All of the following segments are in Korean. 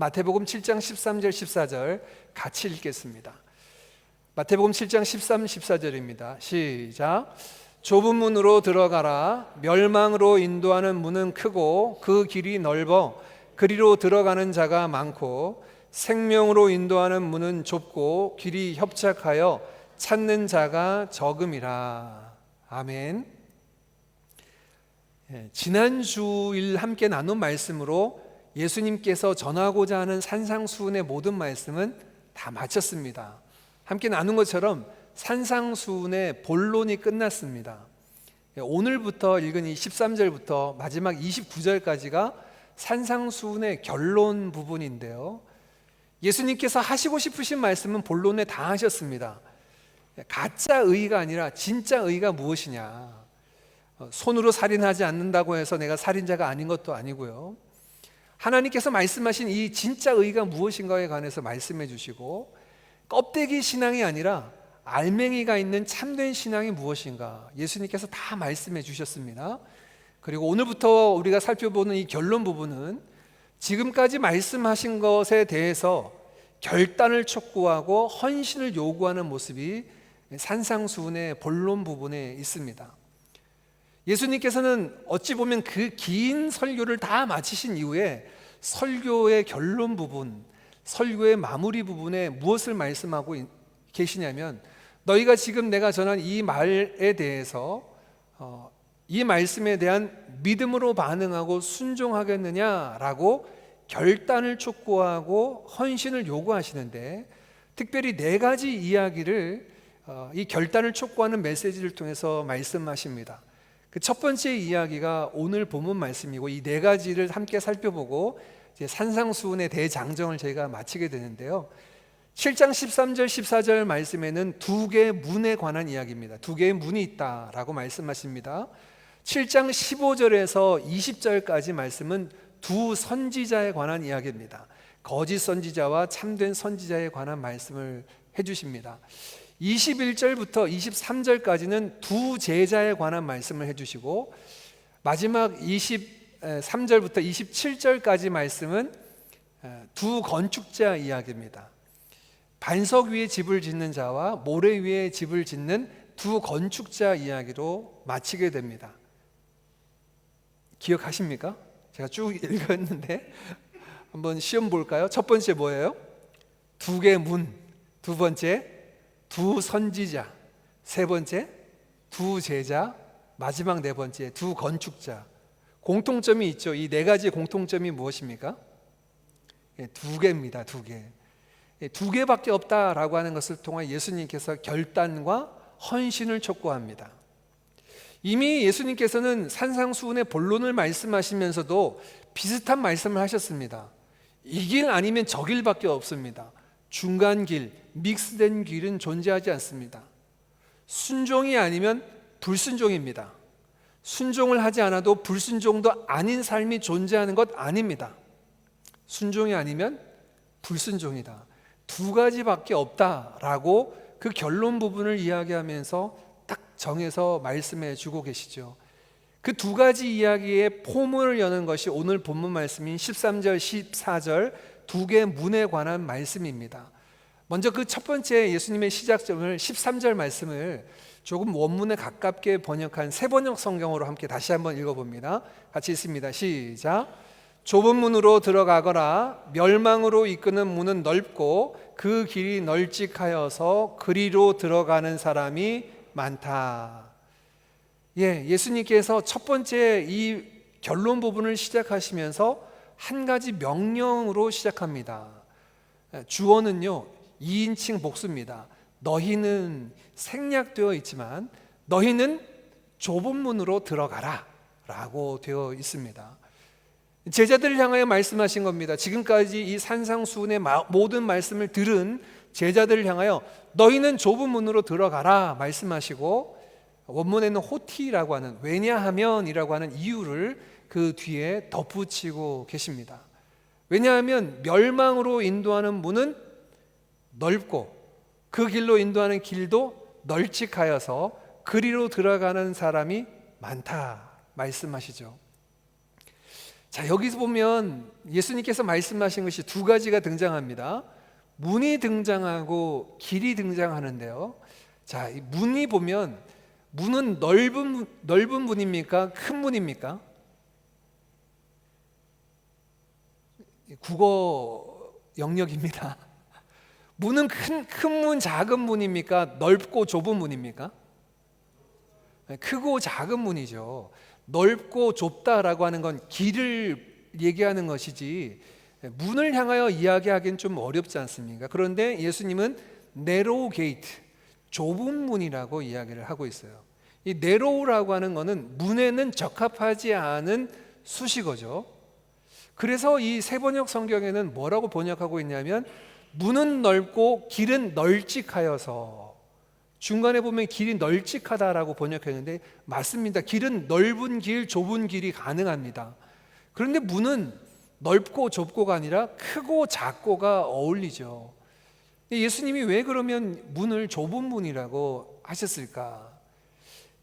마태복음 7장 13절 14절 같이 읽겠습니다. 마태복음 7장 13, 14절입니다. 시작. 좁은 문으로 들어가라. 멸망으로 인도하는 문은 크고 그 길이 넓어 그리로 들어가는 자가 많고 생명으로 인도하는 문은 좁고 길이 협착하여 찾는 자가 적음이라. 아멘. 지난주일 함께 나눈 말씀으로 예수님께서 전하고자 하는 산상수훈의 모든 말씀은 다 마쳤습니다. 함께 나눈 것처럼 산상수훈의 본론이 끝났습니다. 오늘부터 읽은 이 13절부터 마지막 29절까지가 산상수훈의 결론 부분인데요, 예수님께서 하시고 싶으신 말씀은 본론에 다 하셨습니다. 가짜 의가 아니라 진짜 의가 무엇이냐. 손으로 살인하지 않는다고 해서 내가 살인자가 아닌 것도 아니고요, 하나님께서 말씀하신 이 진짜 의가 무엇인가에 관해서 말씀해 주시고, 껍데기 신앙이 아니라 알맹이가 있는 참된 신앙이 무엇인가 예수님께서 다 말씀해 주셨습니다. 그리고 오늘부터 우리가 살펴보는 이 결론 부분은 지금까지 말씀하신 것에 대해서 결단을 촉구하고 헌신을 요구하는 모습이 산상수훈의 본론 부분에 있습니다. 예수님께서는 어찌 보면 그 긴 설교를 다 마치신 이후에 설교의 결론 부분, 설교의 마무리 부분에 무엇을 말씀하고 계시냐면, 너희가 지금 내가 전한 이 말에 대해서 이 말씀에 대한 믿음으로 반응하고 순종하겠느냐라고 결단을 촉구하고 헌신을 요구하시는데, 특별히 네 가지 이야기를 이 결단을 촉구하는 메시지를 통해서 말씀하십니다. 그 첫 번째 이야기가 오늘 본문 말씀이고, 이 네 가지를 함께 살펴보고 이제 산상수훈의 대장정을 저희가 마치게 되는데요, 7장 13절 14절 말씀에는 두 개의 문에 관한 이야기입니다. 두 개의 문이 있다라고 말씀하십니다. 7장 15절에서 20절까지 말씀은 두 선지자에 관한 이야기입니다. 거짓 선지자와 참된 선지자에 관한 말씀을 해주십니다. 21절부터 23절까지는 두 제자에 관한 말씀을 해주시고, 마지막 23절부터 27절까지 말씀은 두 건축자 이야기입니다. 반석 위에 집을 짓는 자와 모래 위에 집을 짓는 두 건축자 이야기로 마치게 됩니다. 기억하십니까? 제가 쭉 읽었는데 한번 시험 볼까요? 첫 번째 뭐예요? 두 개의 문. 두 번째 두 선지자. 세 번째 두 제자. 마지막 네 번째 두 건축자. 공통점이 있죠. 이 네 가지의 공통점이 무엇입니까? 두 개입니다. 두 개. 두 개밖에 없다라고 하는 것을 통해 예수님께서 결단과 헌신을 촉구합니다. 이미 예수님께서는 산상수훈의 본론을 말씀하시면서도 비슷한 말씀을 하셨습니다. 이 길 아니면 저 길밖에 없습니다. 중간 길, 믹스된 길은 존재하지 않습니다. 순종이 아니면 불순종입니다. 순종을 하지 않아도 불순종도 아닌 삶이 존재하는 것 아닙니다. 순종이 아니면 불순종이다. 두 가지밖에 없다라고 그 결론 부분을 이야기하면서 딱 정해서 말씀해 주고 계시죠. 그 두 가지 이야기의 포문을 여는 것이 오늘 본문 말씀인 13절, 14절 두 개의 문에 관한 말씀입니다. 먼저 그 첫 번째 예수님의 시작점을 13절 말씀을 조금 원문에 가깝게 번역한 새번역 성경으로 함께 다시 한번 읽어봅니다. 같이 읽습니다. 시작. 좁은 문으로 들어가거라. 멸망으로 이끄는 문은 넓고 그 길이 널찍하여서 그리로 들어가는 사람이 많다. 예수님께서 첫 번째 이 결론 부분을 시작하시면서 한 가지 명령으로 시작합니다. 주어는요 2인칭 복수입니다. 너희는 생략되어 있지만 너희는 좁은 문으로 들어가라 라고 되어 있습니다. 제자들을 향하여 말씀하신 겁니다. 지금까지 이 산상수훈의 모든 말씀을 들은 제자들을 향하여 너희는 좁은 문으로 들어가라 말씀하시고, 원문에는 호티라고 하는 왜냐하면이라고 하는 이유를 그 뒤에 덧붙이고 계십니다. 왜냐하면 멸망으로 인도하는 문은 넓고 그 길로 인도하는 길도 널찍하여서 그리로 들어가는 사람이 많다 말씀하시죠. 자, 여기서 보면 예수님께서 말씀하신 것이 두 가지가 등장합니다. 문이 등장하고 길이 등장하는데요. 자, 이 문이 보면 문은 넓은 문입니까? 큰 문입니까? 국어 영역입니다. 문은 큰 문, 작은 문입니까? 넓고 좁은 문입니까? 크고 작은 문이죠. 넓고 좁다라고 하는 건 길을 얘기하는 것이지 문을 향하여 이야기하기는 좀 어렵지 않습니까? 그런데 예수님은 narrow gate, 좁은 문이라고 이야기를 하고 있어요. 이 narrow라고 하는 것은 문에는 적합하지 않은 수식어죠. 그래서 이 세번역 성경에는 뭐라고 번역하고 있냐면 문은 넓고 길은 널찍하여서, 중간에 보면 길이 널찍하다라고 번역했는데 맞습니다. 길은 넓은 길, 좁은 길이 가능합니다. 그런데 문은 넓고 좁고가 아니라 크고 작고가 어울리죠. 예수님이 왜 그러면 문을 좁은 문이라고 하셨을까?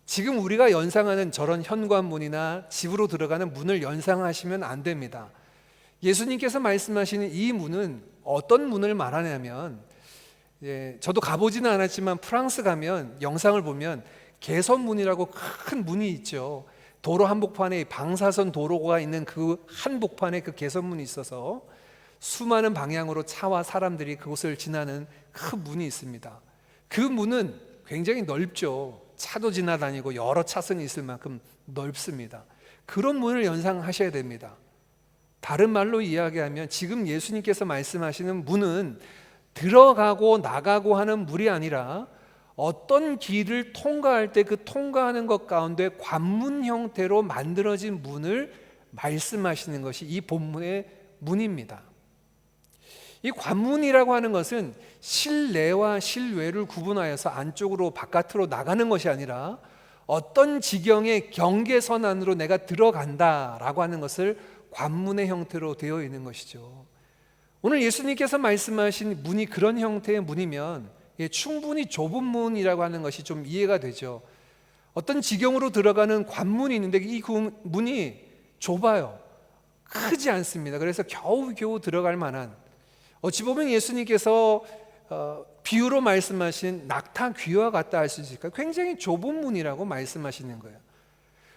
지금 우리가 연상하는 저런 현관문이나 집으로 들어가는 문을 연상하시면 안 됩니다. 예수님께서 말씀하시는 이 문은 어떤 문을 말하냐면, 저도 가보지는 않았지만 프랑스 가면 영상을 보면 개선문이라고 큰 문이 있죠. 도로 한복판에 방사선 도로가 있는 그 한복판에 그 개선문이 있어서 수많은 방향으로 차와 사람들이 그곳을 지나는 큰 문이 있습니다. 그 문은 굉장히 넓죠. 차도 지나다니고 여러 차선이 있을 만큼 넓습니다. 그런 문을 연상하셔야 됩니다. 다른 말로 이야기하면 지금 예수님께서 말씀하시는 문은 들어가고 나가고 하는 문이 아니라 어떤 길을 통과할 때 그 통과하는 것 가운데 관문 형태로 만들어진 문을 말씀하시는 것이 이 본문의 문입니다. 이 관문이라고 하는 것은 실내와 실외를 구분하여서 안쪽으로 바깥으로 나가는 것이 아니라 어떤 지경의 경계선 안으로 내가 들어간다라고 하는 것을 관문의 형태로 되어 있는 것이죠. 오늘 예수님께서 말씀하신 문이 그런 형태의 문이면 충분히 좁은 문이라고 하는 것이 좀 이해가 되죠. 어떤 지경으로 들어가는 관문이 있는데 이 문이 좁아요. 크지 않습니다. 그래서 겨우겨우 들어갈 만한, 어찌 보면 예수님께서 비유로 말씀하신 낙타 귀와 같다 할 수 있을까요? 굉장히 좁은 문이라고 말씀하시는 거예요.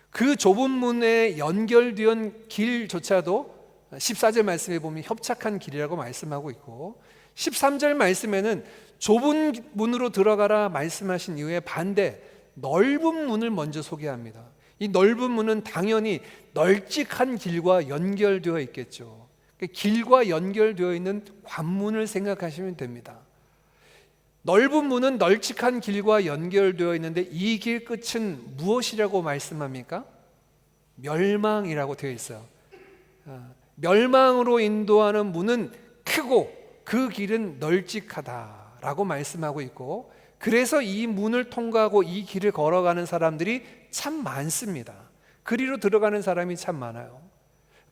그 좁은 문에 연결된 길조차도 14절 말씀에 보면 협착한 길이라고 말씀하고 있고, 13절 말씀에는 좁은 문으로 들어가라 말씀하신 이후에 반대 넓은 문을 먼저 소개합니다. 이 넓은 문은 당연히 널찍한 길과 연결되어 있겠죠. 길과 연결되어 있는 관문을 생각하시면 됩니다. 넓은 문은 널찍한 길과 연결되어 있는데 이 길 끝은 무엇이라고 말씀합니까? 멸망이라고 되어 있어요. 멸망으로 인도하는 문은 크고 그 길은 널찍하다라고 말씀하고 있고, 그래서 이 문을 통과하고 이 길을 걸어가는 사람들이 참 많습니다. 그리로 들어가는 사람이 참 많아요.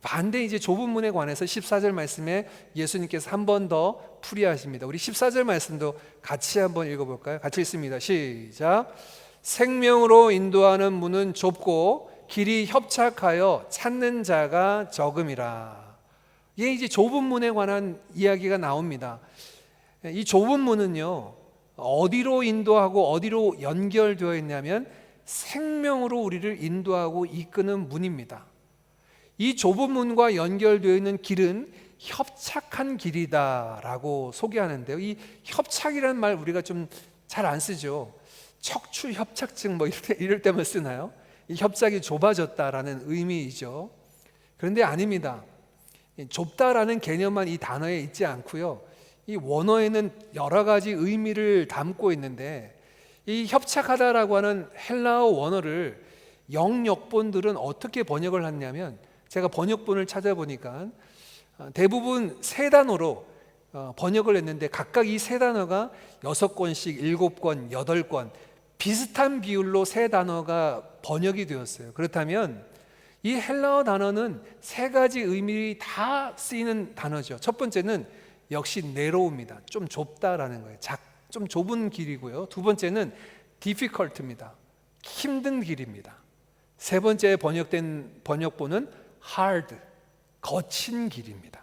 반대 이제 좁은 문에 관해서 14절 말씀에 예수님께서 한 번 더 풀이하십니다. 우리 14절 말씀도 같이 한번 읽어볼까요? 같이 읽습니다. 시작. 생명으로 인도하는 문은 좁고 길이 협착하여 찾는 자가 적음이라. 이게 이제 좁은 문에 관한 이야기가 나옵니다. 이 좁은 문은요, 어디로 인도하고 어디로 연결되어 있냐면 생명으로 우리를 인도하고 이끄는 문입니다. 이 좁은 문과 연결되어 있는 길은 협착한 길이다라고 소개하는데요. 이 협착이라는 말 우리가 좀 잘 안 쓰죠. 척추 협착증 뭐 이럴 때만 쓰나요? 이 협착이 좁아졌다라는 의미이죠. 그런데 아닙니다. 좁다라는 개념만 이 단어에 있지 않고요. 이 원어에는 여러 가지 의미를 담고 있는데, 이 협착하다라고 하는 헬라어 원어를 영역본들은 어떻게 번역을 했냐면, 제가 번역본을 찾아보니까 대부분 세 단어로 번역을 했는데 각각 이 세 단어가 6권씩 7권, 8권 비슷한 비율로 세 단어가 번역이 되었어요. 그렇다면 이 헬라어 단어는 세 가지 의미가 다 쓰이는 단어죠. 첫 번째는 역시 narrow입니다. 좀 좁다라는 거예요. 좀 좁은 길이고요. 두 번째는 difficult입니다. 힘든 길입니다. 세 번째 번역된 번역본은 hard, 거친 길입니다.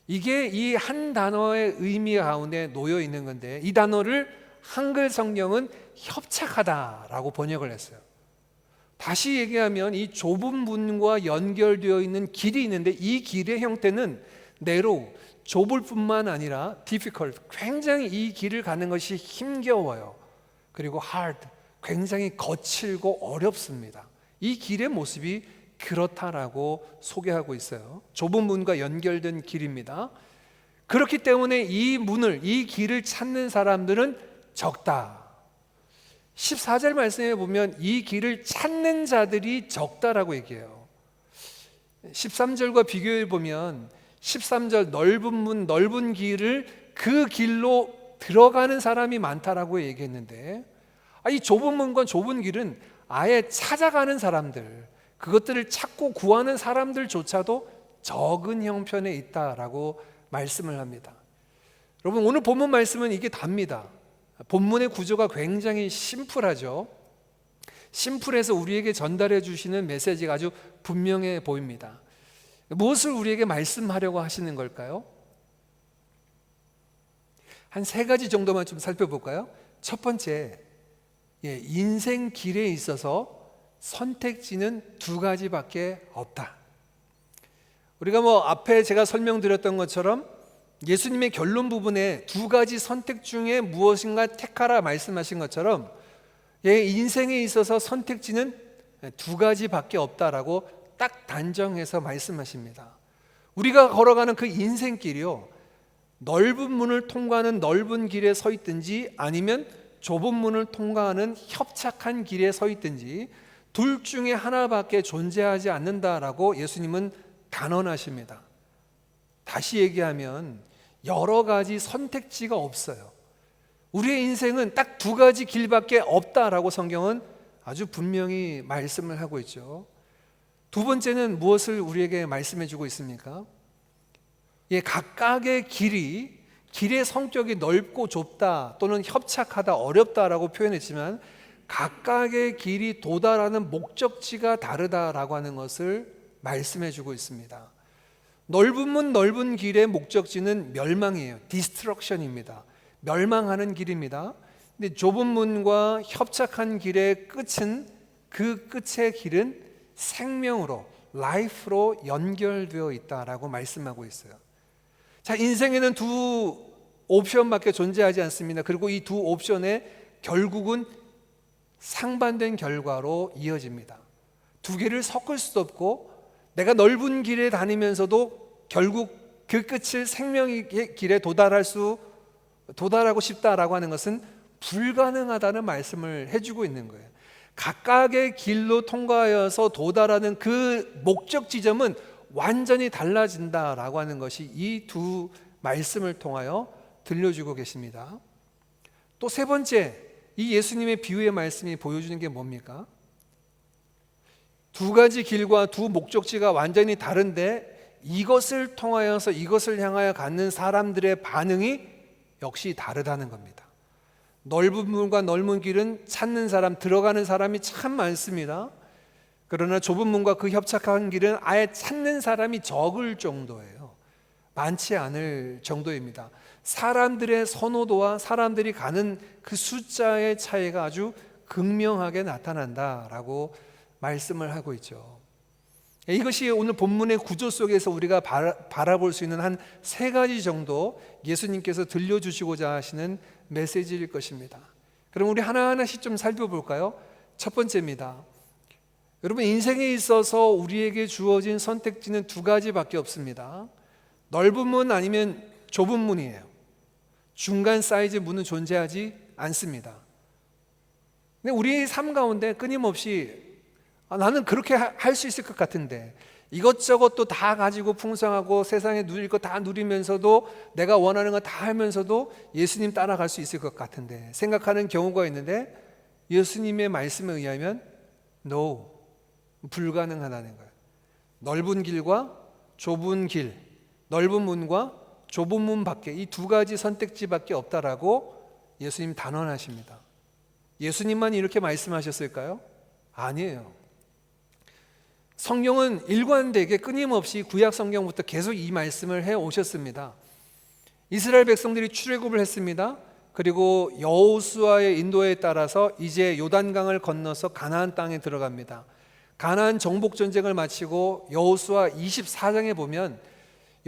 이게 이 한 단어의 의미 가운데 놓여 있는 건데, 이 단어를 한글 성경은 협착하다라고 번역을 했어요. 다시 얘기하면 이 좁은 문과 연결되어 있는 길이 있는데, 이 길의 형태는 narrow, 좁을 뿐만 아니라 difficult, 굉장히 이 길을 가는 것이 힘겨워요. 그리고 hard, 굉장히 거칠고 어렵습니다. 이 길의 모습이 그렇다라고 소개하고 있어요. 좁은 문과 연결된 길입니다. 그렇기 때문에 이 길을 찾는 사람들은 적다. 14절 말씀에 보면 이 길을 찾는 자들이 적다라고 얘기해요. 13절과 비교해 보면 13절 넓은 문, 넓은 길을 그 길로 들어가는 사람이 많다라고 얘기했는데, 이 좁은 문과 좁은 길은 아예 찾아가는 사람들, 그것들을 찾고 구하는 사람들조차도 적은 형편에 있다라고 말씀을 합니다. 여러분, 오늘 본문 말씀은 이게 답니다. 본문의 구조가 굉장히 심플하죠. 심플해서 우리에게 전달해 주시는 메시지가 아주 분명해 보입니다. 무엇을 우리에게 말씀하려고 하시는 걸까요? 한 세 가지 정도만 좀 살펴볼까요? 첫 번째, 인생 길에 있어서 선택지는 두 가지밖에 없다. 우리가 앞에 제가 설명드렸던 것처럼 예수님의 결론 부분에 두 가지 선택 중에 무엇인가 택하라 말씀하신 것처럼, 인생에 있어서 선택지는 두 가지밖에 없다라고 딱 단정해서 말씀하십니다. 우리가 걸어가는 그 인생길이요, 넓은 문을 통과하는 넓은 길에 서 있든지 아니면 좁은 문을 통과하는 협착한 길에 서 있든지 둘 중에 하나밖에 존재하지 않는다라고 예수님은 단언하십니다. 다시 얘기하면 여러 가지 선택지가 없어요. 우리의 인생은 딱 두 가지 길밖에 없다라고 성경은 아주 분명히 말씀을 하고 있죠. 두 번째는 무엇을 우리에게 말씀해 주고 있습니까? 각각의 길의 성격이 넓고 좁다 또는 협착하다, 어렵다라고 표현했지만 각각의 길이 도달하는 목적지가 다르다라고 하는 것을 말씀해 주고 있습니다. 넓은 문, 넓은 길의 목적지는 멸망이에요. 디스트럭션입니다. 멸망하는 길입니다. 근데 좁은 문과 협착한 길의 끝은, 그 끝의 길은 생명으로, 라이프로 연결되어 있다라고 말씀하고 있어요. 자, 인생에는 두 옵션밖에 존재하지 않습니다. 그리고 이 두 옵션의 결국은 상반된 결과로 이어집니다. 두 개를 섞을 수도 없고, 내가 넓은 길에 다니면서도 결국 그 끝을 생명의 길에 도달하고 싶다라고 하는 것은 불가능하다는 말씀을 해주고 있는 거예요. 각각의 길로 통과하여서 도달하는 그 목적 지점은 완전히 달라진다라고 하는 것이 이 두 말씀을 통하여 들려주고 계십니다. 또 세 번째, 이 예수님의 비유의 말씀이 보여주는 게 뭡니까? 두 가지 길과 두 목적지가 완전히 다른데 이것을 통하여서, 이것을 향하여 갖는 사람들의 반응이 역시 다르다는 겁니다. 넓은 문과 넓은 길은 찾는 사람, 들어가는 사람이 참 많습니다. 그러나 좁은 문과 그 협착한 길은 아예 찾는 사람이 적을 정도예요. 많지 않을 정도입니다. 사람들의 선호도와 사람들이 가는 그 숫자의 차이가 아주 극명하게 나타난다라고 말씀을 하고 있죠. 이것이 오늘 본문의 구조 속에서 우리가 바라볼 수 있는 한 세 가지 정도 예수님께서 들려주시고자 하시는 메시지일 것입니다. 그럼 우리 하나하나씩 좀 살펴볼까요? 첫 번째입니다. 여러분, 인생에 있어서 우리에게 주어진 선택지는 두 가지밖에 없습니다. 넓은 문 아니면 좁은 문이에요. 중간 사이즈 문은 존재하지 않습니다. 근데 우리의 삶 가운데 끊임없이 나는 그렇게 할 수 있을 것 같은데, 이것저것 또 다 가지고 풍성하고 세상에 누릴 거 다 누리면서도 내가 원하는 거 다 하면서도 예수님 따라갈 수 있을 것 같은데 생각하는 경우가 있는데, 예수님의 말씀에 의하면 No, 불가능하다는 거예요. 넓은 길과 좁은 길, 넓은 문과 좁은 문 밖에 이 두 가지 선택지밖에 없다라고 예수님 단언하십니다. 예수님만 이렇게 말씀하셨을까요? 아니에요. 성경은 일관되게 끊임없이 구약 성경부터 계속 이 말씀을 해 오셨습니다. 이스라엘 백성들이 출애굽을 했습니다. 그리고 여호수아의 인도에 따라서 이제 요단강을 건너서 가나안 땅에 들어갑니다. 가나안 정복 전쟁을 마치고 여호수아 24장에 보면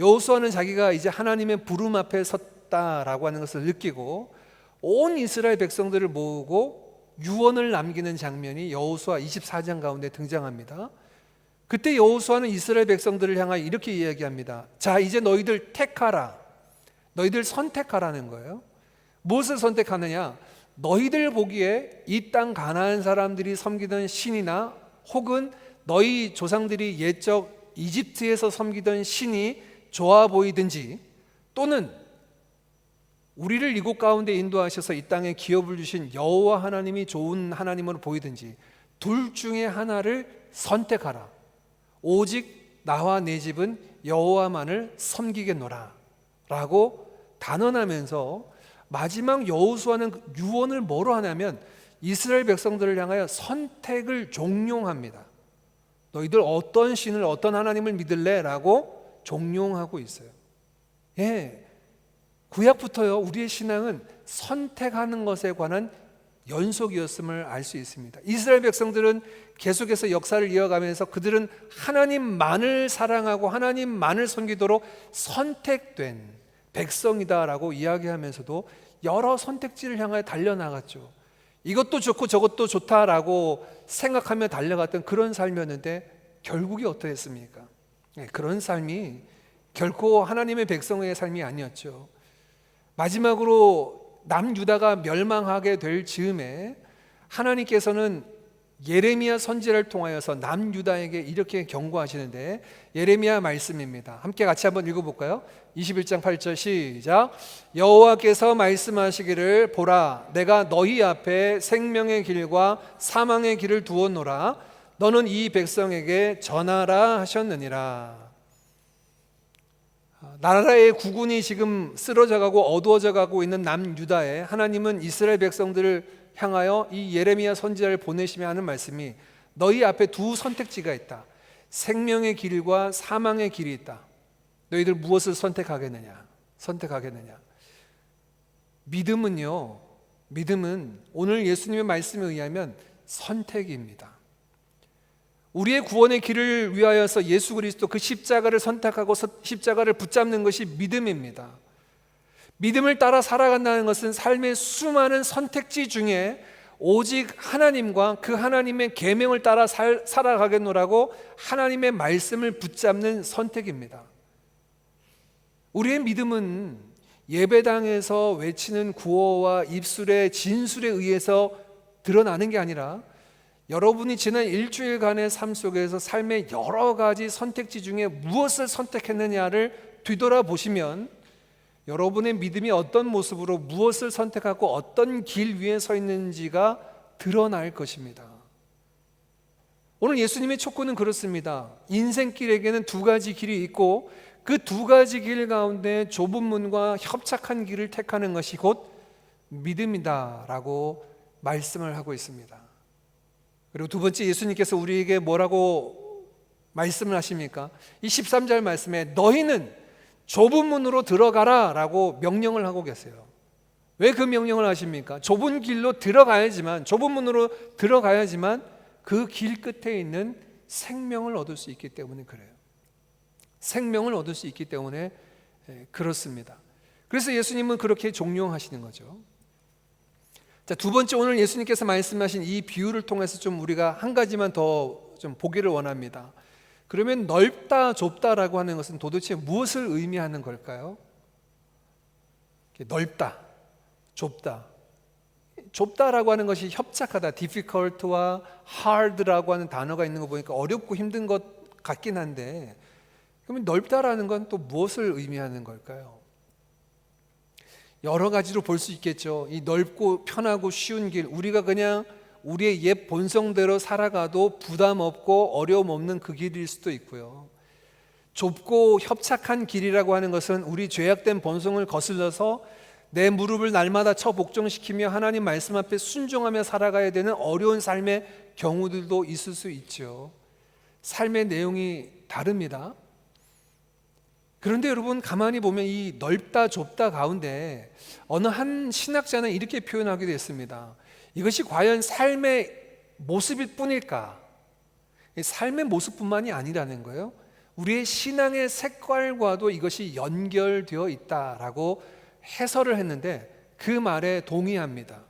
여호수아는 자기가 이제 하나님의 부름 앞에 섰다라고 하는 것을 느끼고 온 이스라엘 백성들을 모으고 유언을 남기는 장면이 여호수아 24장 가운데 등장합니다. 그때 여호수아는 이스라엘 백성들을 향하여 이렇게 이야기합니다. 자, 이제 너희들 택하라. 너희들 선택하라는 거예요. 무엇을 선택하느냐? 너희들 보기에 이 땅 가나안 사람들이 섬기던 신이나 혹은 너희 조상들이 옛적 이집트에서 섬기던 신이 좋아 보이든지, 또는 우리를 이곳 가운데 인도하셔서 이 땅에 기업을 주신 여호와 하나님이 좋은 하나님으로 보이든지 둘 중에 하나를 선택하라. 오직 나와 내 집은 여호와만을 섬기겠노라 라고 단언하면서 마지막 여호수아는 유언을 뭐로 하냐면 이스라엘 백성들을 향하여 선택을 종용합니다. 너희들 어떤 신을, 어떤 하나님을 믿을래? 라고 종용하고 있어요. 예, 구약부터요, 우리의 신앙은 선택하는 것에 관한 연속이었음을 알 수 있습니다. 이스라엘 백성들은 계속해서 역사를 이어가면서 그들은 하나님만을 사랑하고 하나님만을 섬기도록 선택된 백성이다라고 이야기하면서도 여러 선택지를 향하여 달려나갔죠. 이것도 좋고 저것도 좋다라고 생각하며 달려갔던 그런 삶이었는데 결국이 어떠했습니까? 그런 삶이 결코 하나님의 백성의 삶이 아니었죠. 마지막으로 남유다가 멸망하게 될 즈음에 하나님께서는 예레미야 선지자를 통하여서 남유다에게 이렇게 경고하시는데, 예레미야 말씀입니다. 함께 같이 한번 읽어볼까요? 21장 8절 시작. 여호와께서 말씀하시기를 보라, 내가 너희 앞에 생명의 길과 사망의 길을 두었노라. 너는 이 백성에게 전하라 하셨느니라. 나라의 국군이 지금 쓰러져 가고 어두워져 가고 있는 남유다에 하나님은 이스라엘 백성들을 향하여 이 예레미야 선지자를 보내시며 하는 말씀이, 너희 앞에 두 선택지가 있다. 생명의 길과 사망의 길이 있다. 너희들 무엇을 선택하겠느냐? 믿음은요, 믿음은 오늘 예수님의 말씀에 의하면 선택입니다. 우리의 구원의 길을 위하여서 예수 그리스도 그 십자가를 선택하고 십자가를 붙잡는 것이 믿음입니다. 믿음을 따라 살아간다는 것은 삶의 수많은 선택지 중에 오직 하나님과 그 하나님의 계명을 따라 살아가겠노라고 하나님의 말씀을 붙잡는 선택입니다. 우리의 믿음은 예배당에서 외치는 구호와 입술의 진술에 의해서 드러나는 게 아니라 여러분이 지난 일주일간의 삶 속에서 삶의 여러 가지 선택지 중에 무엇을 선택했느냐를 뒤돌아보시면 여러분의 믿음이 어떤 모습으로 무엇을 선택하고 어떤 길 위에 서 있는지가 드러날 것입니다. 오늘 예수님의 촉구는 그렇습니다. 인생길에게는 두 가지 길이 있고 그 두 가지 길 가운데 좁은 문과 협착한 길을 택하는 것이 곧 믿음이다 라고 말씀을 하고 있습니다. 그리고 두 번째, 예수님께서 우리에게 뭐라고 말씀을 하십니까? 이 13절 말씀에 너희는 좁은 문으로 들어가라 라고 명령을 하고 계세요. 왜 그 명령을 하십니까? 좁은 길로 들어가야지만, 좁은 문으로 들어가야지만 그 길 끝에 있는 생명을 얻을 수 있기 때문에 그래요. 생명을 얻을 수 있기 때문에 그렇습니다. 그래서 예수님은 그렇게 종용하시는 거죠. 자, 두 번째, 오늘 예수님께서 말씀하신 이 비유를 통해서 좀 우리가 한 가지만 더 좀 보기를 원합니다. 그러면 넓다, 좁다라고 하는 것은 도대체 무엇을 의미하는 걸까요? 넓다, 좁다. 좁다라고 하는 것이 협착하다, difficult와 hard라고 하는 단어가 있는 거 보니까 어렵고 힘든 것 같긴 한데, 그러면 넓다라는 건 또 무엇을 의미하는 걸까요? 여러 가지로 볼 수 있겠죠. 이 넓고 편하고 쉬운 길, 우리가 그냥 우리의 옛 본성대로 살아가도 부담 없고 어려움 없는 그 길일 수도 있고요. 좁고 협착한 길이라고 하는 것은 우리 죄악된 본성을 거슬러서 내 무릎을 날마다 쳐 복종시키며 하나님 말씀 앞에 순종하며 살아가야 되는 어려운 삶의 경우들도 있을 수 있죠. 삶의 내용이 다릅니다. 그런데 여러분 가만히 보면 이 넓다 좁다 가운데 어느 한 신학자는 이렇게 표현하게 됐습니다. 이것이 과연 삶의 모습일 뿐일까? 삶의 모습뿐만이 아니라는 거예요. 우리의 신앙의 색깔과도 이것이 연결되어 있다라고 해설을 했는데 그 말에 동의합니다.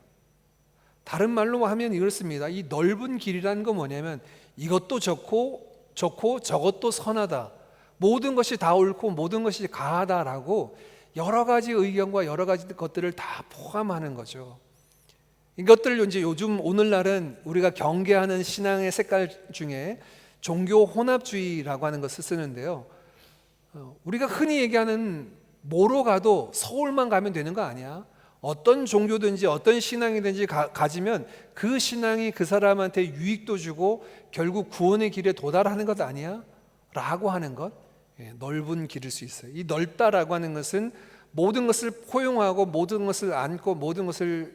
다른 말로 하면 이렇습니다. 이 넓은 길이라는 건 뭐냐면 이것도 좋고 저것도 선하다, 모든 것이 다 옳고 모든 것이 가하다라고 여러 가지 의견과 여러 가지 것들을 다 포함하는 거죠. 이것들을 이제 요즘 오늘날은 우리가 경계하는 신앙의 색깔 중에 종교 혼합주의라고 하는 것을 쓰는데요. 우리가 흔히 얘기하는 뭐로 가도 서울만 가면 되는 거 아니야? 어떤 종교든지 어떤 신앙이든지 가지면 그 신앙이 그 사람한테 유익도 주고 결국 구원의 길에 도달하는 것 아니야? 라고 하는 것, 넓은 길일 수 있어요. 이 넓다라고 하는 것은 모든 것을 포용하고 모든 것을 안고 모든 것을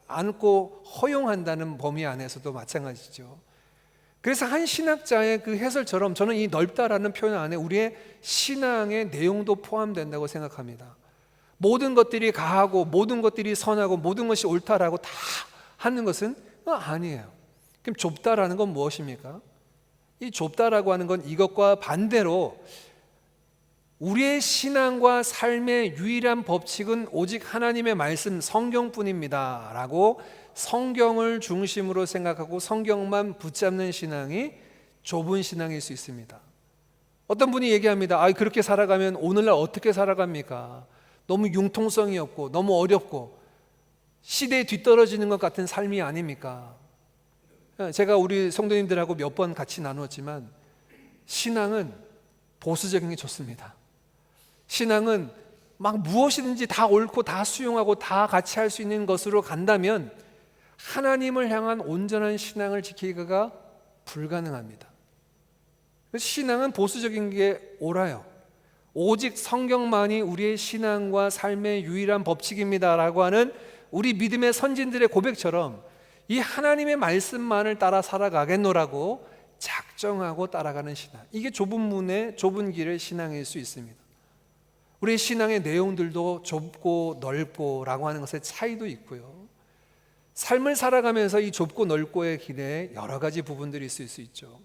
안고 허용한다는 범위 안에서도 마찬가지죠. 그래서 한 신학자의 그 해설처럼 저는 이 넓다라는 표현 안에 우리의 신앙의 내용도 포함된다고 생각합니다. 모든 것들이 가하고 모든 것들이 선하고 모든 것이 옳다라고 다 하는 것은 아니에요. 그럼 좁다라는 건 무엇입니까? 이 좁다라고 하는 건 이것과 반대로 우리의 신앙과 삶의 유일한 법칙은 오직 하나님의 말씀 성경뿐입니다 라고 성경을 중심으로 생각하고 성경만 붙잡는 신앙이 좁은 신앙일 수 있습니다. 어떤 분이 얘기합니다. 그렇게 살아가면 오늘날 어떻게 살아갑니까? 너무 융통성이 없고 너무 어렵고 시대에 뒤떨어지는 것 같은 삶이 아닙니까? 제가 우리 성도님들하고 몇 번 같이 나누었지만 신앙은 보수적인 게 좋습니다. 신앙은 막 무엇이든지 다 옳고 다 수용하고 다 같이 할 수 있는 것으로 간다면 하나님을 향한 온전한 신앙을 지키기가 불가능합니다. 신앙은 보수적인 게 옳아요. 오직 성경만이 우리의 신앙과 삶의 유일한 법칙입니다 라고 하는 우리 믿음의 선진들의 고백처럼 이 하나님의 말씀만을 따라 살아가겠노라고 작정하고 따라가는 신앙, 이게 좁은 문의 좁은 길의 신앙일 수 있습니다. 우리의 신앙의 내용들도 좁고 넓고 라고 하는 것의 차이도 있고요. 삶을 살아가면서 이 좁고 넓고의 길에 여러 가지 부분들이 있을 수 있죠.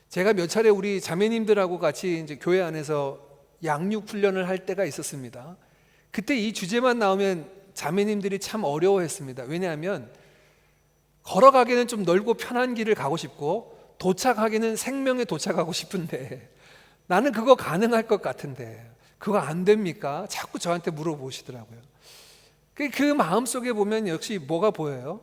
제가 몇 차례 우리 자매님들하고 같이 이제 교회 안에서 양육 훈련을 할 때가 있었습니다. 그때 이 주제만 나오면 자매님들이 참 어려워했습니다. 왜냐하면 걸어가기는 좀 넓고 편한 길을 가고 싶고 도착하기는 생명에 도착하고 싶은데 나는 그거 가능할 것 같은데 그거 안 됩니까? 자꾸 저한테 물어보시더라고요. 그 마음속에 보면 역시 뭐가 보여요?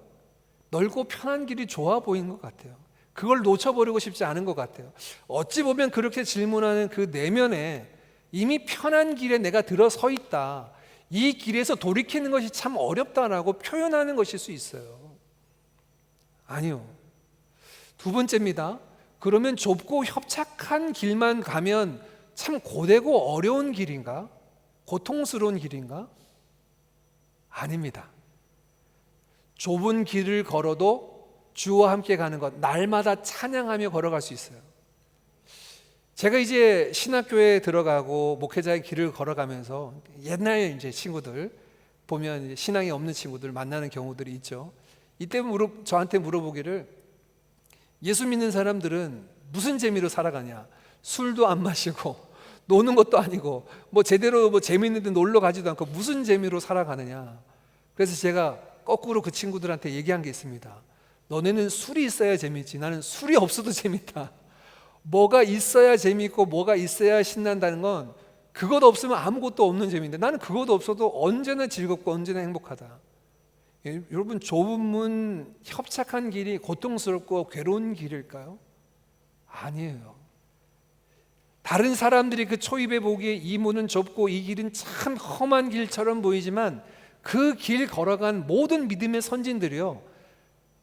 넓고 편한 길이 좋아 보이는 것 같아요. 그걸 놓쳐버리고 싶지 않은 것 같아요. 어찌 보면 그렇게 질문하는 그 내면에 이미 편한 길에 내가 들어서 있다, 이 길에서 돌이키는 것이 참 어렵다라고 표현하는 것일 수 있어요. 아니요. 두 번째입니다. 그러면 좁고 협착한 길만 가면 참 고되고 어려운 길인가? 고통스러운 길인가? 아닙니다. 좁은 길을 걸어도 주와 함께 가는 것, 날마다 찬양하며 걸어갈 수 있어요. 제가 이제 신학교에 들어가고 목회자의 길을 걸어가면서 옛날 이제 친구들 보면 이제 신앙이 없는 친구들 만나는 경우들이 있죠. 이때 저한테 물어보기를, 예수 믿는 사람들은 무슨 재미로 살아가냐? 술도 안 마시고 노는 것도 아니고 제대로 재미있는 데 놀러 가지도 않고 무슨 재미로 살아가느냐? 그래서 제가 거꾸로 그 친구들한테 얘기한 게 있습니다. 너네는 술이 있어야 재밌지, 나는 술이 없어도 재밌다. 뭐가 있어야 재밌고 뭐가 있어야 신난다는 건 그것 없으면 아무것도 없는 재미인데 나는 그것 없어도 언제나 즐겁고 언제나 행복하다. 여러분, 좁은 문, 협착한 길이 고통스럽고 괴로운 길일까요? 아니에요. 다른 사람들이 그 초입에 보기에 이 문은 좁고 이 길은 참 험한 길처럼 보이지만 그 길 걸어간 모든 믿음의 선진들이요,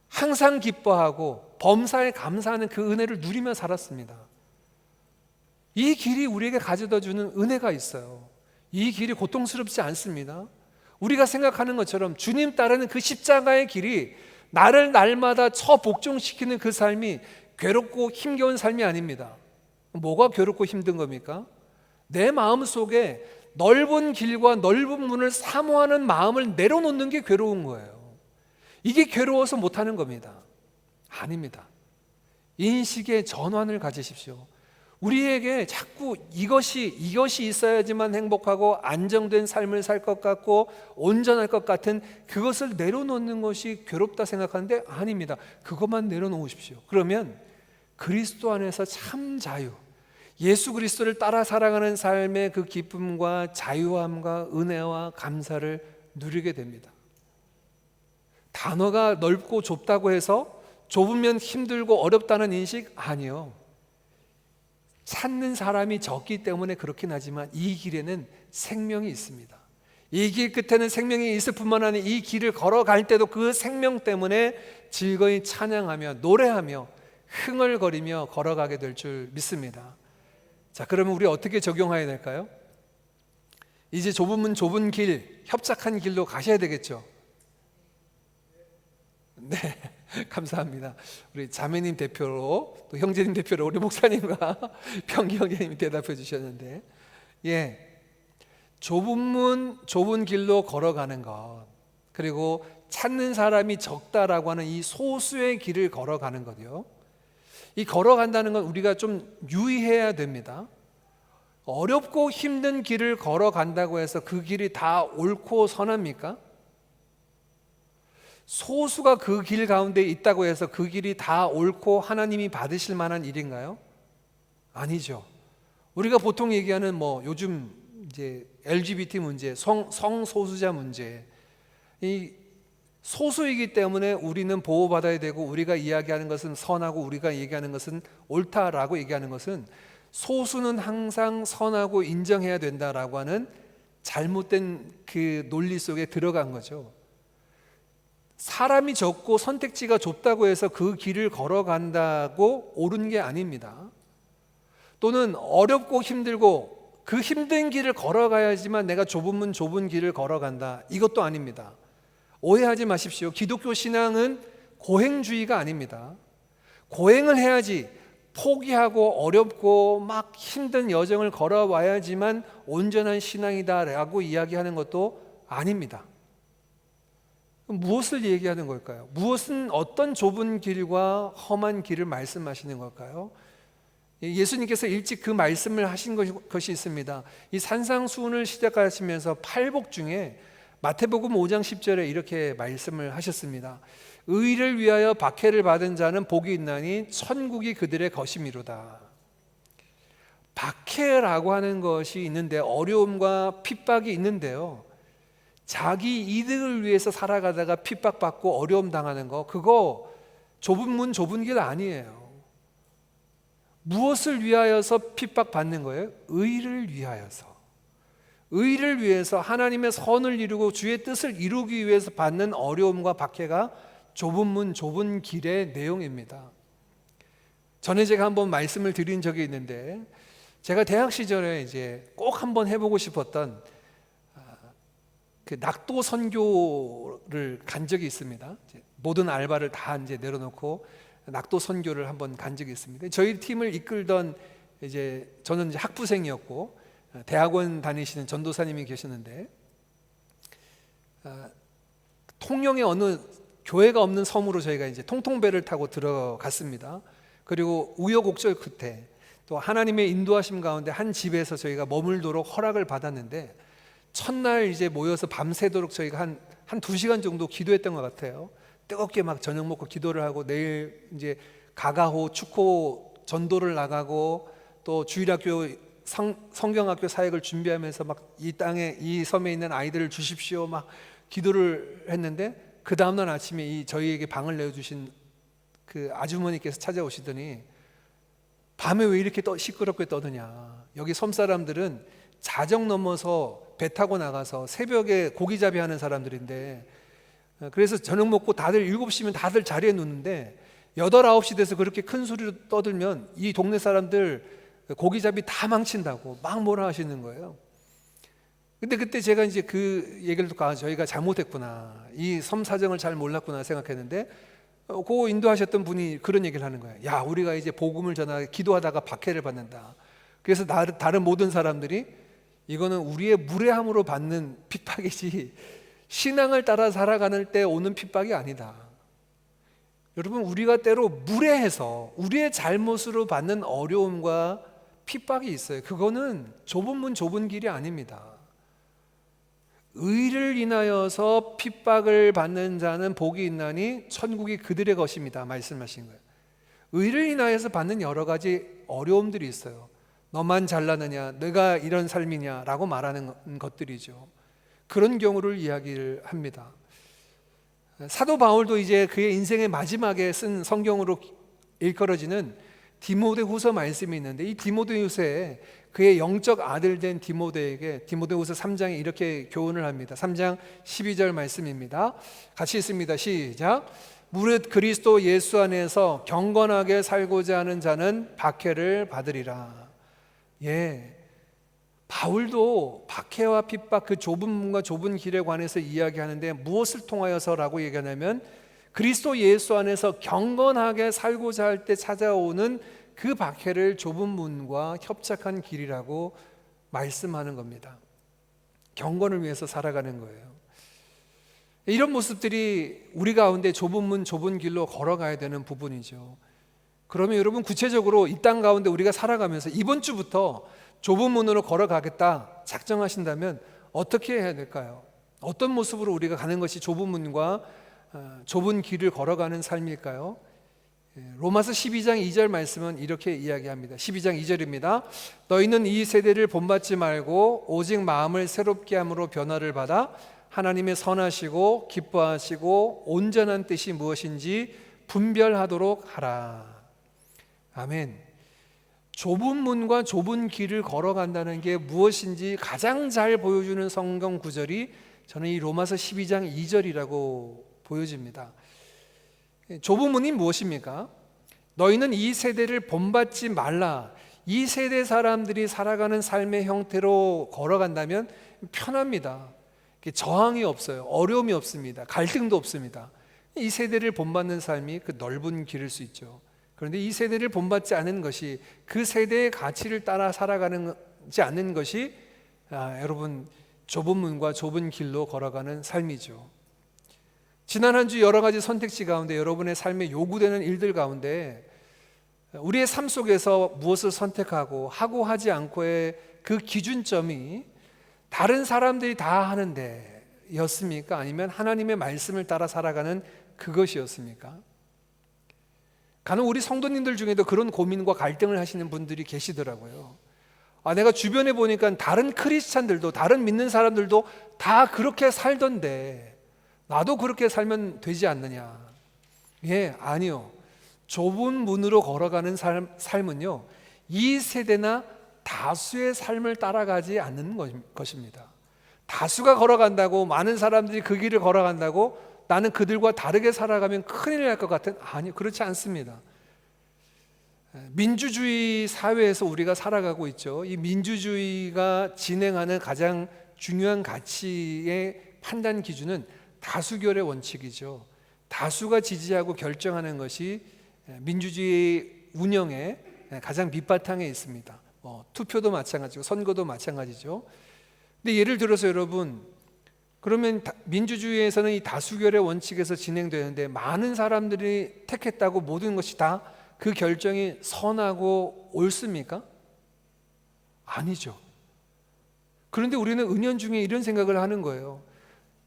항상 기뻐하고 범사에 감사하는 그 은혜를 누리며 살았습니다. 이 길이 우리에게 가져다 주는 은혜가 있어요. 이 길이 고통스럽지 않습니다. 우리가 생각하는 것처럼 주님 따르는 그 십자가의 길이 나를 날마다 처복종시키는 그 삶이 괴롭고 힘겨운 삶이 아닙니다. 뭐가 괴롭고 힘든 겁니까? 내 마음 속에 넓은 길과 넓은 문을 사모하는 마음을 내려놓는 게 괴로운 거예요. 이게 괴로워서 못하는 겁니다. 아닙니다. 인식의 전환을 가지십시오. 우리에게 자꾸 이것이 있어야지만 행복하고 안정된 삶을 살 것 같고 온전할 것 같은 그것을 내려놓는 것이 괴롭다 생각하는데 아닙니다. 그것만 내려놓으십시오. 그러면 그리스도 안에서 참 자유, 예수 그리스도를 따라 살아가는 삶의 그 기쁨과 자유함과 은혜와 감사를 누리게 됩니다. 단어가 넓고 좁다고 해서 좁으면 힘들고 어렵다는 인식? 아니요. 찾는 사람이 적기 때문에 그렇긴 하지만 이 길에는 생명이 있습니다. 이 길 끝에는 생명이 있을 뿐만 아니라 이 길을 걸어갈 때도 그 생명 때문에 즐거이 찬양하며 노래하며 흥얼거리며 걸어가게 될 줄 믿습니다. 자, 그러면 우리 어떻게 적용해야 될까요? 이제 좁은 문 좁은 길, 협착한 길로 가셔야 되겠죠. 네, 감사합니다. 우리 자매님 대표로 또 형제님 대표로 우리 목사님과 평기 형제님이 대답해 주셨는데, 좁은 문 좁은 길로 걸어가는 것, 그리고 찾는 사람이 적다라고 하는 이 소수의 길을 걸어가는 거요. 이 걸어간다는 건 우리가 좀 유의해야 됩니다. 어렵고 힘든 길을 걸어간다고 해서 그 길이 다 옳고 선합니까? 소수가 그 길 가운데 있다고 해서 그 길이 다 옳고 하나님이 받으실 만한 일인가요? 아니죠. 우리가 보통 얘기하는 요즘 이제 LGBT 문제, 성소수자 문제, 이 소수이기 때문에 우리는 보호받아야 되고 우리가 이야기하는 것은 선하고 우리가 얘기하는 것은 옳다라고 얘기하는 것은 소수는 항상 선하고 인정해야 된다라고 하는 잘못된 그 논리 속에 들어간 거죠. 사람이 적고 선택지가 좁다고 해서 그 길을 걸어간다고 옳은 게 아닙니다. 또는 어렵고 힘들고 그 힘든 길을 걸어가야지만 내가 좁은 문 좁은 길을 걸어간다, 이것도 아닙니다. 오해하지 마십시오. 기독교 신앙은 고행주의가 아닙니다. 고행을 해야지, 포기하고 어렵고 막 힘든 여정을 걸어와야지만 온전한 신앙이다라고 이야기하는 것도 아닙니다. 무엇을 얘기하는 걸까요? 무엇은 어떤 좁은 길과 험한 길을 말씀하시는 걸까요? 예수님께서 일찍 그 말씀을 하신 것이 있습니다. 이 산상수훈을 시작하시면서 팔복 중에 마태복음 5장 10절에 이렇게 말씀을 하셨습니다. 의를 위하여 박해를 받은 자는 복이 있나니 천국이 그들의 것이미로다. 박해라고 하는 것이 있는데, 어려움과 핍박이 있는데요, 자기 이득을 위해서 살아가다가 핍박받고 어려움 당하는 거, 그거 좁은 문 좁은 길 아니에요. 무엇을 위하여서 핍박받는 거예요? 의를 위하여서. 의를 위해서 하나님의 선을 이루고 주의 뜻을 이루기 위해서 받는 어려움과 박해가 좁은 문 좁은 길의 내용입니다. 전에 제가 한번 말씀을 드린 적이 있는데, 제가 대학 시절에 이제 꼭 한번 해보고 싶었던 그 낙도 선교를 간 적이 있습니다. 모든 알바를 다 이제 내려놓고 낙도 선교를 한번 간 적이 있습니다. 저희 팀을 이끌던 저는 이제 학부생이었고 대학원 다니시는 전도사님이 계셨는데, 통영의 어느 교회가 없는 섬으로 저희가 이제 통통배를 타고 들어갔습니다. 그리고 우여곡절 끝에 또 하나님의 인도하심 가운데 한 집에서 저희가 머물도록 허락을 받았는데, 첫날 이제 모여서 밤새도록 저희가 한 2시간 정도 기도했던 것 같아요. 뜨겁게 막 저녁 먹고 기도를 하고, 내일 이제 가가호 축호 전도를 나가고 또 주일학교 성경학교 사역을 준비하면서 막 이 땅에 이 섬에 있는 아이들을 주십시오 막 기도를 했는데, 그 다음날 아침에 저희에게 방을 내어주신 그 아주머니께서 찾아오시더니, 밤에 왜 이렇게 시끄럽게 떠드냐, 여기 섬 사람들은 자정 넘어서 배 타고 나가서 새벽에 고기잡이 하는 사람들인데, 그래서 저녁 먹고 다들 7시면 다들 자리에 눕는데 8, 9시 돼서 그렇게 큰 소리로 떠들면 이 동네 사람들 고기잡이 다 망친다고 막 뭐라 하시는 거예요. 근데 그때 제가 이제 그 얘기를 듣고 저희가 잘못했구나, 이 섬 사정을 잘 몰랐구나 생각했는데, 그 인도하셨던 분이 그런 얘기를 하는 거예요. 야, 우리가 이제 복음을 전하다 기도하다가 박해를 받는다. 그래서 다른 모든 사람들이 이거는 우리의 무례함으로 받는 핍박이지 신앙을 따라 살아가는 때 오는 핍박이 아니다. 여러분, 우리가 때로 무례해서 우리의 잘못으로 받는 어려움과 핍박이 있어요. 그거는 좁은 문 좁은 길이 아닙니다. 의를 인하여서 핍박을 받는 자는 복이 있나니 천국이 그들의 것입니다. 말씀하신 거예요. 의를 인하여서 받는 여러 가지 어려움들이 있어요. 너만 잘나느냐, 내가 이런 삶이냐 라고 말하는 것들이죠. 그런 경우를 이야기를 합니다. 사도 바울도 이제 그의 인생의 마지막에 쓴 성경으로 일컬어지는 디모데후서 말씀이 있는데, 이 디모데후서에 그의 영적 아들 된 디모데에게 디모데후서 3장에 이렇게 교훈을 합니다. 3장 12절 말씀입니다. 같이 읽습니다. 시작. 무릇 그리스도 예수 안에서 경건하게 살고자 하는 자는 박해를 받으리라. 예, 바울도 박해와 핍박, 그 좁은 문과 좁은 길에 관해서 이야기하는데 무엇을 통하여서라고 얘기하냐면 그리스도 예수 안에서 경건하게 살고자 할 때 찾아오는 그 박해를 좁은 문과 협착한 길이라고 말씀하는 겁니다. 경건을 위해서 살아가는 거예요. 이런 모습들이 우리 가운데 좁은 문 좁은 길로 걸어가야 되는 부분이죠. 그러면 여러분, 구체적으로 이 땅 가운데 우리가 살아가면서 이번 주부터 좁은 문으로 걸어가겠다 작정하신다면 어떻게 해야 될까요? 어떤 모습으로 우리가 가는 것이 좁은 문과 좁은 길을 걸어가는 삶일까요? 로마서 12장 2절 말씀은 이렇게 이야기합니다. 12장 2절입니다. 너희는 이 세대를 본받지 말고 오직 마음을 새롭게 함으로 변화를 받아 하나님의 선하시고 기뻐하시고 온전한 뜻이 무엇인지 분별하도록 하라. 아멘. 좁은 문과 좁은 길을 걸어간다는 게 무엇인지 가장 잘 보여주는 성경 구절이 저는 이 로마서 12장 2절이라고 보여집니다. 좁은 문이 무엇입니까? 너희는 이 세대를 본받지 말라. 이 세대 사람들이 살아가는 삶의 형태로 걸어간다면 편합니다. 저항이 없어요. 어려움이 없습니다. 갈등도 없습니다. 이 세대를 본받는 삶이 그 넓은 길일 수 있죠. 그런데 이 세대를 본받지 않은 것이, 그 세대의 가치를 따라 살아가지 않는 것이 여러분 좁은 문과 좁은 길로 걸어가는 삶이죠. 지난 한 주 여러 가지 선택지 가운데 여러분의 삶에 요구되는 일들 가운데 우리의 삶 속에서 무엇을 선택하고 하고 하지 않고의 그 기준점이 다른 사람들이 다 하는데 였습니까? 아니면 하나님의 말씀을 따라 살아가는 그것이었습니까? 간혹 우리 성도님들 중에도 그런 고민과 갈등을 하시는 분들이 계시더라고요. 내가 주변에 보니까 다른 크리스찬들도, 다른 믿는 사람들도 다 그렇게 살던데 나도 그렇게 살면 되지 않느냐. 예, 아니요. 좁은 문으로 걸어가는 삶은요, 이 세대나 다수의 삶을 따라가지 않는 것입니다. 다수가 걸어간다고, 많은 사람들이 그 길을 걸어간다고 나는 그들과 다르게 살아가면 큰일 날 것 같은, 아니, 그렇지 않습니다. 민주주의 사회에서 우리가 살아가고 있죠. 이 민주주의가 진행하는 가장 중요한 가치의 판단 기준은 다수결의 원칙이죠. 다수가 지지하고 결정하는 것이 민주주의 운영의 가장 밑바탕에 있습니다. 투표도 마찬가지고 선거도 마찬가지죠. 근데 예를 들어서 여러분, 그러면 민주주의에서는 이 다수결의 원칙에서 진행되는데 많은 사람들이 택했다고 모든 것이 다 그 결정이 선하고 옳습니까? 아니죠. 그런데 우리는 은연중에 이런 생각을 하는 거예요.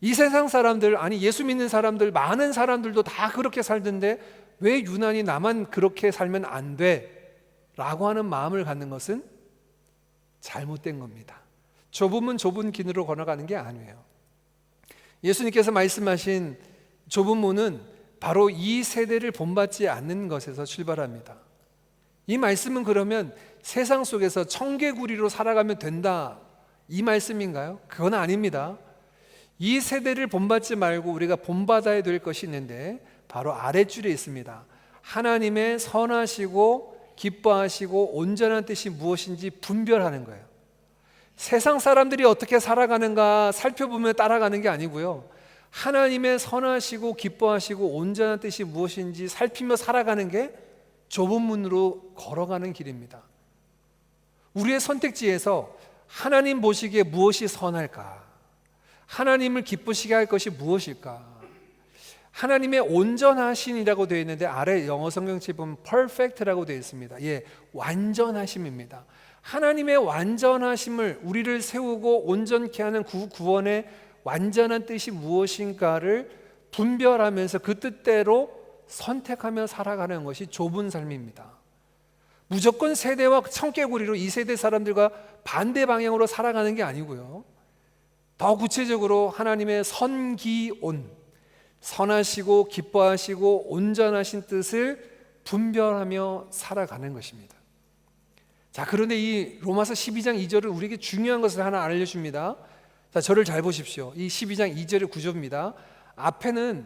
이 세상 사람들, 아니 예수 믿는 사람들, 많은 사람들도 다 그렇게 살던데 왜 유난히 나만 그렇게 살면 안 돼? 라고 하는 마음을 갖는 것은 잘못된 겁니다. 좁으면 좁은 길으로 걸어가는 게 아니에요. 예수님께서 말씀하신 좁은 문은 바로 이 세대를 본받지 않는 것에서 출발합니다. 이 말씀은 그러면 세상 속에서 청개구리로 살아가면 된다, 이 말씀인가요? 그건 아닙니다. 이 세대를 본받지 말고 우리가 본받아야 될 것이 있는데 바로 아랫줄에 있습니다. 하나님의 선하시고 기뻐하시고 온전한 뜻이 무엇인지 분별하는 거예요. 세상 사람들이 어떻게 살아가는가 살펴보며 따라가는 게 아니고요, 하나님의 선하시고 기뻐하시고 온전한 뜻이 무엇인지 살피며 살아가는 게 좁은 문으로 걸어가는 길입니다. 우리의 선택지에서 하나님 보시기에 무엇이 선할까? 하나님을 기쁘시게 할 것이 무엇일까? 하나님의 온전하신이라고 되어 있는데 아래 영어 성경책에 보면 perfect라고 되어 있습니다. 예, 완전하심입니다. 하나님의 완전하심을 우리를 세우고 온전케 하는 구원의 완전한 뜻이 무엇인가를 분별하면서 그 뜻대로 선택하며 살아가는 것이 좁은 삶입니다. 무조건 세대와 청개구리로 이 세대 사람들과 반대 방향으로 살아가는 게 아니고요. 더 구체적으로 하나님의 선기온, 선하시고 기뻐하시고 온전하신 뜻을 분별하며 살아가는 것입니다. 자, 그런데 이 로마서 12장 2절은 우리에게 중요한 것을 하나 알려줍니다. 자, 저를 잘 보십시오. 이 12장 2절의 구조입니다. 앞에는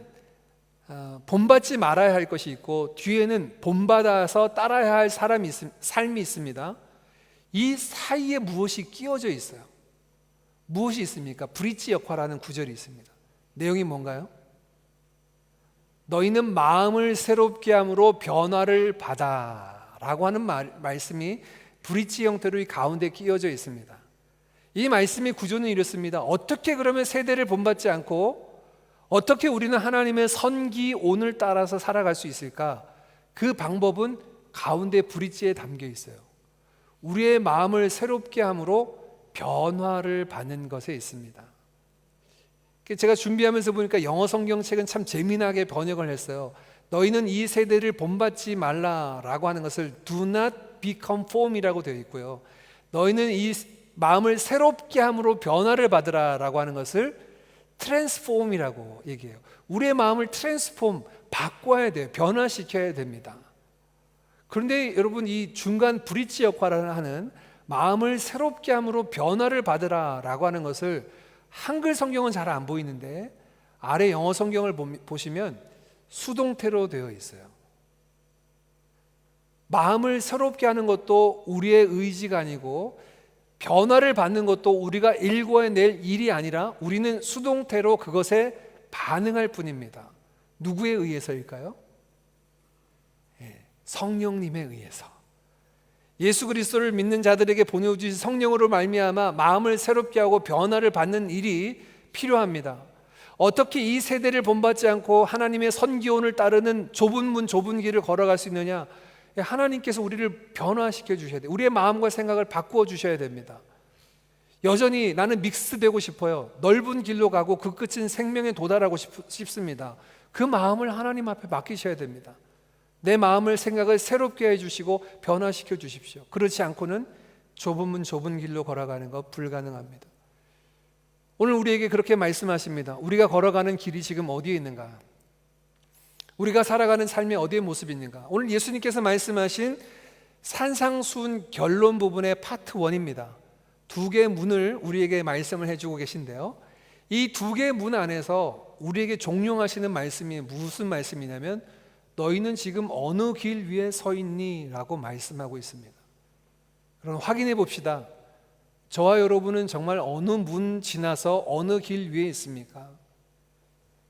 본받지 말아야 할 것이 있고 뒤에는 본받아서 따라야 할 삶이 있습니다. 이 사이에 무엇이 끼워져 있어요? 무엇이 있습니까? 브릿지 역할하는 구절이 있습니다. 내용이 뭔가요? 너희는 마음을 새롭게 함으로 변화를 받아 라고 하는 말씀이 브릿지 형태로 이 가운데 끼워져 있습니다. 이 말씀의 구조는 이렇습니다. 어떻게 그러면 세대를 본받지 않고 어떻게 우리는 하나님의 선기온을 따라서 살아갈 수 있을까? 그 방법은 가운데 브릿지에 담겨 있어요. 우리의 마음을 새롭게 함으로 변화를 받는 것에 있습니다. 제가 준비하면서 보니까 영어 성경책은 참 재미나게 번역을 했어요. 너희는 이 세대를 본받지 말라라고 하는 것을 do not be conform이라고 되어 있고요. 너희는 이 마음을 새롭게 함으로 변화를 받으라라고 하는 것을 transform이라고 얘기해요. 우리의 마음을 transform, 바꿔야 돼요. 변화시켜야 됩니다. 그런데 여러분, 이 중간 브릿지 역할을 하는 마음을 새롭게 함으로 변화를 받으라라고 하는 것을 한글 성경은 잘 안 보이는데 아래 영어 성경을 보시면 수동태로 되어 있어요. 마음을 새롭게 하는 것도 우리의 의지가 아니고 변화를 받는 것도 우리가 일궈낼 일이 아니라 우리는 수동태로 그것에 반응할 뿐입니다. 누구에 의해서일까요? 성령님에 의해서. 예수 그리스도를 믿는 자들에게 보내주신 성령으로 말미암아 마음을 새롭게 하고 변화를 받는 일이 필요합니다. 어떻게 이 세대를 본받지 않고 하나님의 선기온을 따르는 좁은 문 좁은 길을 걸어갈 수 있느냐? 하나님께서 우리를 변화시켜 주셔야 돼요. 우리의 마음과 생각을 바꾸어 주셔야 됩니다. 여전히 나는 믹스되고 싶어요. 넓은 길로 가고 그 끝은 생명에 도달하고 싶습니다. 그 마음을 하나님 앞에 맡기셔야 됩니다. 내 마음을 생각을 새롭게 해주시고 변화시켜 주십시오. 그렇지 않고는 좁은 문 좁은 길로 걸어가는 것 불가능합니다. 오늘 우리에게 그렇게 말씀하십니다. 우리가 걸어가는 길이 지금 어디에 있는가? 우리가 살아가는 삶의 어디에 모습이 있는가? 오늘 예수님께서 말씀하신 산상수훈 결론 부분의 파트 1입니다. 두 개의 문을 우리에게 말씀을 해주고 계신데요, 이 두 개의 문 안에서 우리에게 종용하시는 말씀이 무슨 말씀이냐면 너희는 지금 어느 길 위에 서 있니? 라고 말씀하고 있습니다. 그럼 확인해 봅시다. 저와 여러분은 정말 어느 문 지나서 어느 길 위에 있습니까?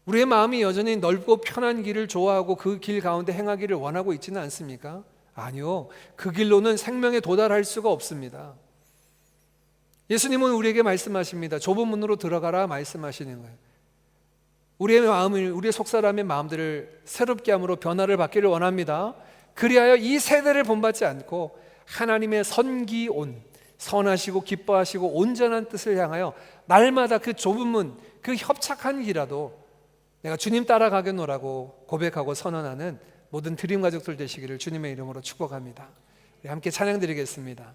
우리의 마음이 여전히 넓고 편한 길을 좋아하고 그 길 가운데 행하기를 원하고 있지는 않습니까? 아니요. 그 길로는 생명에 도달할 수가 없습니다. 예수님은 우리에게 말씀하십니다. 좁은 문으로 들어가라 말씀하시는 거예요. 우리의 마음을, 우리의 속사람의 마음들을 새롭게 함으로 변화를 받기를 원합니다. 그리하여 이 세대를 본받지 않고 하나님의 선기온, 선하시고 기뻐하시고 온전한 뜻을 향하여 날마다 그 좁은 문, 그 협착한 길이라도 내가 주님 따라가겠노라고 고백하고 선언하는 모든 드림 가족들 되시기를 주님의 이름으로 축복합니다. 우리 함께 찬양 드리겠습니다.